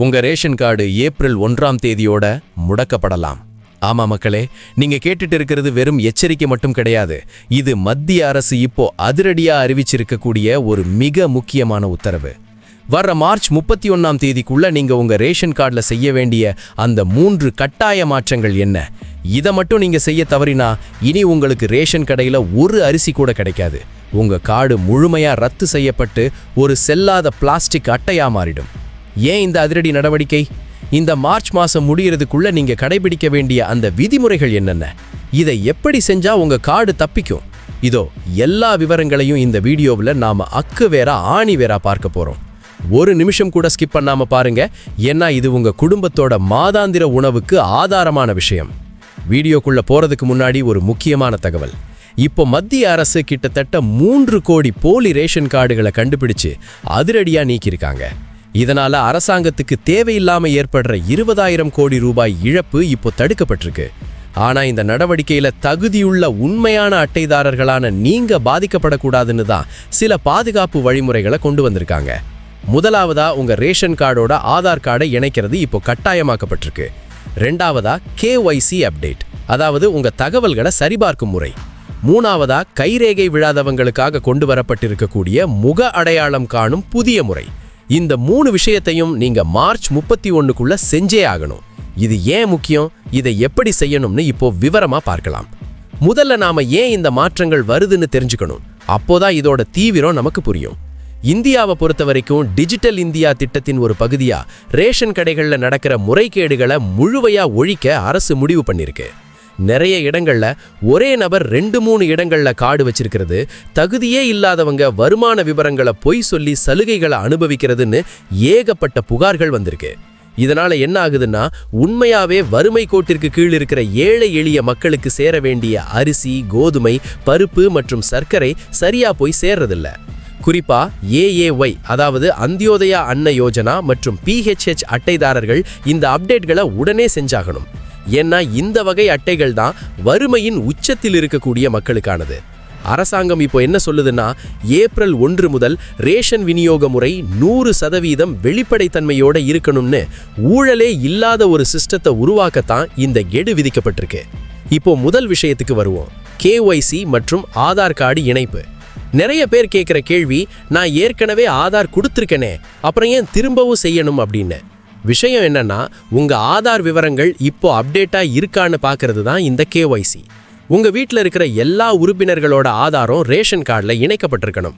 உங்க ration card April 1ஆம் தேதியோட முடக்கப்படலாம். ஆமா மக்களே, நீங்க கேட்டுட்டு இருக்கிறது வெறும் எச்சரிக்கை மட்டும் கிடையாது. இது மத்திய அரசு இப்போ அதிரடியா அறிவிச்சிருக்கக்கூடிய ஒரு மிக முக்கியமான உத்தரவு. வர்ற மார்ச் 31ஆம் தேதிக்குள்ள நீங்க உங்க ரேஷன் கார்டுல செய்ய வேண்டிய அந்த 3 கட்டாய மாற்றங்கள் என்ன? இதை மட்டும் நீங்க செய்ய தவறினா இனி உங்களுக்கு ரேஷன் கடையில ஒரு அரிசி கூட கிடைக்காது. உங்க கார்டு முழுமையா ரத்து செய்யப்பட்டு ஒரு செல்லாத பிளாஸ்டிக் அட்டையா மாறிடும். ஏன் இந்த அதிரடி நடவடிக்கை? இந்த மார்ச் மாசம் முடியறதுக்குள்ள நீங்க கடைபிடிக்க வேண்டிய அந்த விதிமுறைகள் என்னென்ன? இதை எப்படி செஞ்சா உங்க கார்டு தப்பிக்கும்? இதோ எல்லா விவரங்களையும் இந்த வீடியோவில் நாம அக்கு வேற ஆணி வேற பார்க்க போறோம். ஒரு நிமிஷம் கூட ஸ்கிப் பண்ணாம பாருங்க, ஏன்னா இது உங்க குடும்பத்தோட மாதாந்திர உணவுக்கு ஆதாரமான விஷயம். வீடியோக்குள்ள போறதுக்கு முன்னாடி ஒரு முக்கியமான தகவல். இப்போ மத்திய அரசு கிட்டத்தட்ட 3 கோடி போலி ரேஷன் கார்டுகளை கண்டுபிடிச்சு அதிரடியா நீக்கியிருக்காங்க. இதனால அரசாங்கத்துக்கு தேவையில்லாம ஏற்படுற 20,000 கோடி ரூபாய் இழப்பு இப்போ தடுக்கப்பட்டிருக்கு. ஆனா இந்த நடவடிக்கையில தகுதியுள்ள உண்மையான அட்டைதாரர்களான நீங்க பாதிக்கப்படக்கூடாதுன்னு தான் சில பாதுகாப்பு வழிமுறைகளை கொண்டு வந்திருக்காங்க. முதலாவதா உங்க ரேஷன் கார்டோட ஆதார் கார்டை இணைக்கிறது இப்போ கட்டாயமாக்கப்பட்டிருக்கு. ரெண்டாவதா KYC அப்டேட், அதாவது உங்க தகவல்களை சரிபார்க்கும் முறை. மூணாவதா கைரேகை விழாதவங்களுக்காக கொண்டு வரப்பட்டிருக்கக்கூடிய முக அடையாளம் காணும் புதிய முறை. இந்த 3 விஷயத்தையும் நீங்க மார்ச் 31க்குள்ள செஞ்சே ஆகணும். இது ஏன் முக்கியம், இதை எப்படி செய்யணும்னு இப்போ விவரமா பார்க்கலாம். முதல்ல நாம ஏன் இந்த மாற்றங்கள் வருதுன்னு தெரிஞ்சுக்கணும். அப்போதான் இதோட தீவிரம் நமக்கு புரியும். இந்தியாவை பொறுத்த வரைக்கும் டிஜிட்டல் இந்தியா திட்டத்தின் ஒரு பகுதியா ரேஷன் கடைகள்ல நடக்கிற முறைகேடுகளை முழுமையா ஒழிக்க அரசு முடிவு பண்ணிருக்கு. நிறைய இடங்கள்ல ஒரே நபர் 2-3 இடங்கள்ல கார்டு வச்சிருக்கிறது, தகுதியே இல்லாதவங்க வருமான விவரங்களை பொய் சொல்லி சலுகைகளை அனுபவிக்கிறதுன்னு ஏகப்பட்ட புகார்கள் வந்திருக்கு. இதனால என்ன ஆகுதுன்னா, உண்மையாவே வறுமை கோட்டிற்கு கீழ் இருக்கிற ஏழை எளிய மக்களுக்கு சேர வேண்டிய அரிசி, கோதுமை, பருப்பு மற்றும் சர்க்கரை சரியா போய் சேர்றதில்ல. குறிப்பா AAY, அதாவது அந்தியோதயா அன்ன யோஜனா மற்றும் PHH அட்டைதாரர்கள் இந்த அப்டேட்களை உடனே செஞ்சாகணும். ஏன்னா இந்த வகை அட்டைகள் தான் வறுமையின் உச்சத்தில் இருக்கக்கூடிய மக்களுக்கானது. அரசாங்கம் இப்போ என்ன சொல்லுதுன்னா, ஏப்ரல் 1 முதல் ரேஷன் விநியோக முறை 100% வெளிப்படைத்தன்மையோட இருக்கணும்னு ஊழலே இல்லாத ஒரு சிஸ்டத்தை உருவாக்கத்தான் இந்த கெடு விதிக்கப்பட்டிருக்கு. இப்போ முதல் விஷயத்துக்கு வருவோம், KYC மற்றும் ஆதார் கார்டு இணைப்பு. நிறைய பேர் கேட்குற கேள்வி, நான் ஏற்கனவே ஆதார் கொடுத்துருக்கேனே, அப்புறம் ஏன் திரும்பவும் செய்யணும் அப்படின்னு. விஷயம் என்னன்னா, உங்க ஆதார் விவரங்கள் இப்போ அப்டேட்டா இருக்கான்னு பார்க்கறது தான் இந்த KYC. உங்க வீட்டில் இருக்கிற எல்லா உறுப்பினர்களோட ஆதாரம் ரேஷன் கார்டில் இணைக்கப்பட்டிருக்கணும்.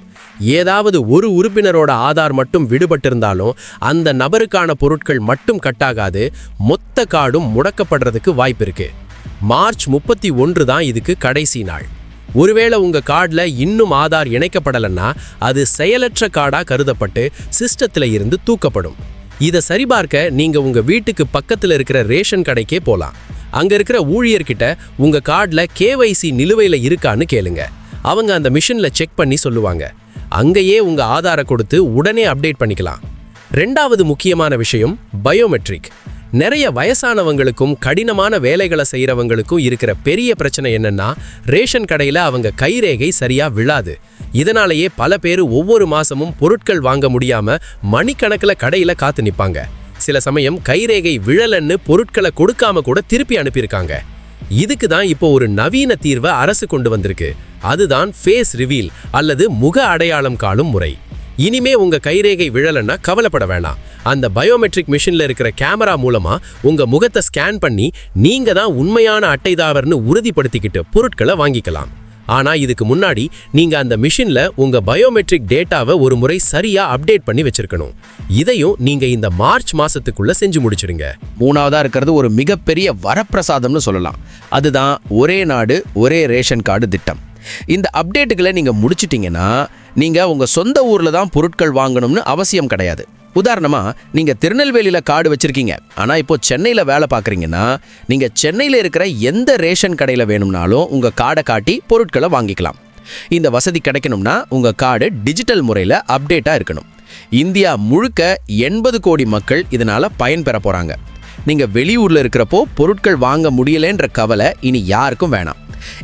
ஏதாவது ஒரு உறுப்பினரோட ஆதார் மட்டும் விடுபட்டிருந்தாலும் அந்த நபருக்கான பொருட்கள் மட்டும் கட்டாகாது, மொத்த கார்டும் முடக்கப்படுறதுக்கு வாய்ப்பு இருக்கு. மார்ச் 31 தான் இதுக்கு கடைசி நாள். ஒருவேளை உங்க கார்டில் இன்னும் ஆதார் இணைக்கப்படலைன்னா அது செயலற்ற கார்டா கருதப்பட்டு சிஸ்டத்தில் இருந்து தூக்கப்படும். இதை சரிபார்க்க நீங்க உங்க வீட்டுக்கு பக்கத்துல இருக்கிற ரேஷன் கடைக்கே போலாம். அங்க இருக்கிற ஊழியர்கிட்ட உங்க கார்டுல KYC நிலுவையில இருக்கான்னு கேளுங்க. அவங்க அந்த மிஷின்ல செக் பண்ணி சொல்லுவாங்க. அங்கேயே உங்க ஆதாரை கொடுத்து உடனே அப்டேட் பண்ணிக்கலாம். ரெண்டாவது முக்கியமான விஷயம் பயோமெட்ரிக். நிறைய வயசானவங்களுக்கும் கடினமான வேலைகளை செய்யறவங்களுக்கும் இருக்கிற பெரிய பிரச்சனை என்னன்னா, ரேஷன் கடையில அவங்க கைரேகை சரியா விழாது. இதனாலேயே பல பேர் ஒவ்வொரு மாசமும் பொருட்கள் வாங்க முடியாம மணிக்கணக்கில் கடையில காத்து நிப்பாங்க. சில சமயம் கைரேகை விழலன்னு பொருட்களை கொடுக்காம கூட திருப்பி அனுப்பியிருக்காங்க. இதுக்கு தான் இப்போ ஒரு நவீன தீர்வை அரசு கொண்டு வந்திருக்கு. அதுதான் ஃபேஸ் ரிவீல் அல்லது முக அடையாளம் காணும் முறை. இனிமே உங்க கைரேகை விழலன்னா கவலைப்பட வேணாம். அந்த பயோமெட்ரிக் மிஷின்ல இருக்கிற கேமரா மூலமா உங்க முகத்தை ஸ்கேன் பண்ணி நீங்க தான் உண்மையான அட்டைதாரர்னு உறுதிப்படுத்திக்கிட்டு பொருட்களை வாங்கிக்கலாம். ஆனா இதுக்கு முன்னாடி நீங்க அந்த மிஷின்ல உங்க பயோமெட்ரிக் டேட்டாவை ஒரு முறை சரியா அப்டேட் பண்ணி வச்சிருக்கணும். இதையும் நீங்க இந்த மார்ச் மாசத்துக்குள்ள செஞ்சு முடிச்சிடுங்க. மூணாவதா இருக்கிறது ஒரு மிகப்பெரிய வரப்பிரசாதம்னு சொல்லலாம். அதுதான் ஒரே நாடு ஒரே ரேஷன் கார்டு திட்டம். இந்த அப்டேட்டுகளை நீங்க முடிச்சிட்டீங்கன்னா நீங்க உங்க சொந்த ஊர்ல தான் பொருட்கள் வாங்கணும்னு அவசியம் கிடையாது. உதாரணமா, நீங்க திருநெல்வேலியில கார்டு வச்சிருக்கீங்க, ஆனா இப்போ சென்னையில வேலை பார்க்குறீங்கன்னா நீங்க சென்னையில இருக்கிற எந்த ரேஷன் கடையில வேணும்னாலும் உங்க கார்டை காட்டி பொருட்களை வாங்கிக்கலாம். இந்த வசதி கிடைக்கணும்னா உங்க கார்டு டிஜிட்டல் முறையில் அப்டேட்டா இருக்கணும். இந்தியா முழுக்க 80 கோடி மக்கள் இதனால பயன்பெற போறாங்க. நீங்க வெளியூர்ல இருக்கிறப்போ பொருட்கள் வாங்க முடியலன்ற கவலை இனி யாருக்கும் வேணாம்.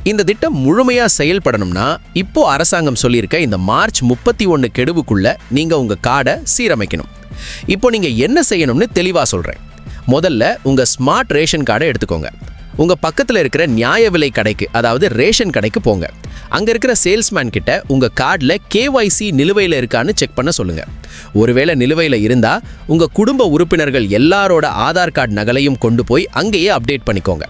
இந்த திட்டம் முழுமையா செயல்படணும்னா இப்போ அரசாங்கம் சொல்லியிருக்க இந்த மார்ச் 31 கெடுவுக்குள்ள நீங்க உங்க கார்டை சீரமைக்கணும். இப்போ நீங்கள் என்ன செய்யணும்னு தெளிவாக சொல்கிறேன். முதல்ல உங்கள் ஸ்மார்ட் ரேஷன் கார்டை எடுத்துக்கோங்க. உங்கள் பக்கத்தில் இருக்கிற நியாய விலை கடைக்கு, அதாவது ரேஷன் கடைக்கு போங்க. அங்கே இருக்கிற சேல்ஸ்மேன் கிட்ட உங்கள் கார்டில் KYC நிலுவையில் இருக்கான்னு செக் பண்ண சொல்லுங்கள். ஒருவேளை நிலுவையில் இருந்தால் உங்கள் குடும்ப உறுப்பினர்கள் எல்லாரோட ஆதார் கார்டு நகலையும் கொண்டு போய் அங்கேயே அப்டேட் பண்ணிக்கோங்க.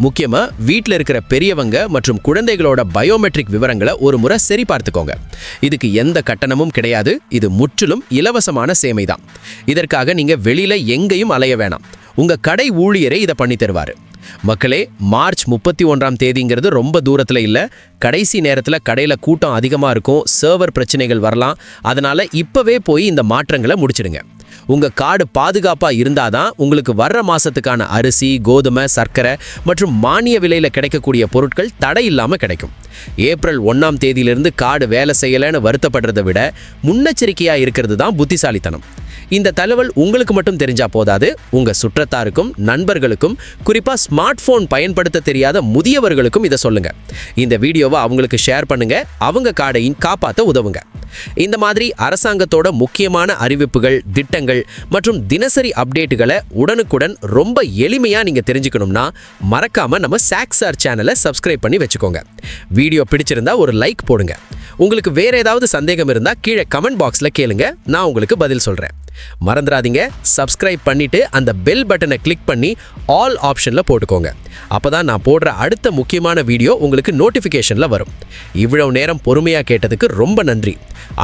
முக்கியமாக வீட்டில் இருக்கிற பெரியவங்க மற்றும் குழந்தைகளோட பயோமெட்ரிக் விவரங்களை ஒரு முறை சரி பார்த்துக்கோங்க. இதுக்கு எந்த கட்டணமும் கிடையாது. இது முற்றிலும் இலவசமான சேவை தான். இதற்காக நீங்கள் வெளியில் எங்கேயும் அலைய வேணாம். உங்கள் கடை ஊழியரே இதை பண்ணி தருவார். மக்களே, மார்ச் 31ஆம் தேதிங்கிறது ரொம்ப தூரத்தில் இல்லை. கடைசி நேரத்தில் கடையில் கூட்டம் அதிகமாக இருக்கும், சர்வர் பிரச்சனைகள் வரலாம். அதனால் இப்போவே போய் இந்த மாற்றங்களை முடிச்சிடுங்க. உங்கள் கார்டு பாதுகாப்பாக இருந்தால் தான் உங்களுக்கு வர்ற மாதத்துக்கான அரிசி, கோதுமை, சர்க்கரை மற்றும் மானிய விலையில் கிடைக்கக்கூடிய பொருட்கள் தடை இல்லாமல் கிடைக்கும். ஏப்ரல் 1ஆம் தேதியிலிருந்து கார்டு வேலை செய்யலைன்னு வருத்தப்படுறதை விட முன்னெச்சரிக்கையாக இருக்கிறது தான் புத்திசாலித்தனம். இந்த தகவல் உங்களுக்கு மட்டும் தெரிஞ்சா போதாது, உங்க சுற்றத்தாருக்கும் நண்பர்களுக்கும், குறிப்பா ஸ்மார்ட் போன் பயன்படுத்த தெரியாத முதியவர்களுக்கும் இதை சொல்லுங்க. இந்த வீடியோவை அவங்களுக்கு ஷேர் பண்ணுங்க. அவங்க கார்டையும் காப்பாற்ற உதவுங்க. இந்த மாதிரி அரசாங்கத்தோட முக்கியமான அறிவிப்புகள், திட்டங்கள் மற்றும் தினசரி அப்டேட்டுகளை உடனுக்குடன் ரொம்ப எளிமையா நீங்க தெரிஞ்சுக்கணும்னா மறக்காம நம்ம சாக்ஸார் சேனலை சப்ஸ்கிரைப் பண்ணி வச்சுக்கோங்க. வீடியோ பிடிச்சிருந்தா ஒரு லைக் போடுங்க. உங்களுக்கு வேற ஏதாவது சந்தேகம் இருந்தா கீழே கமெண்ட் பாக்ஸ்ல கேளுங்க, நான் உங்களுக்கு பதில் சொல்றேன். மறந்துடாதீங்க, சப்ஸ்கிரைப் பண்ணிட்டு அந்த பெல் பட்டனை கிளிக் பண்ணி ஆல் ஆப்ஷன்ல போட்டுக்கோங்க. அப்பதான் நான் போடுற அடுத்த முக்கியமான வீடியோ உங்களுக்கு நோட்டிஃபிகேஷன்ல வரும். இவ்வளவு நேரம் பொறுமையா கேட்டதுக்கு ரொம்ப நன்றி.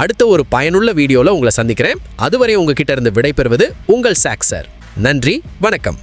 அடுத்த ஒரு பயனுள்ள வீடியோல உங்களை சந்திக்கிறேன். அதுவரை உங்ககிட்ட இருந்து விடைபெறுவது உங்கள் சாக்ஸர். நன்றி, வணக்கம்.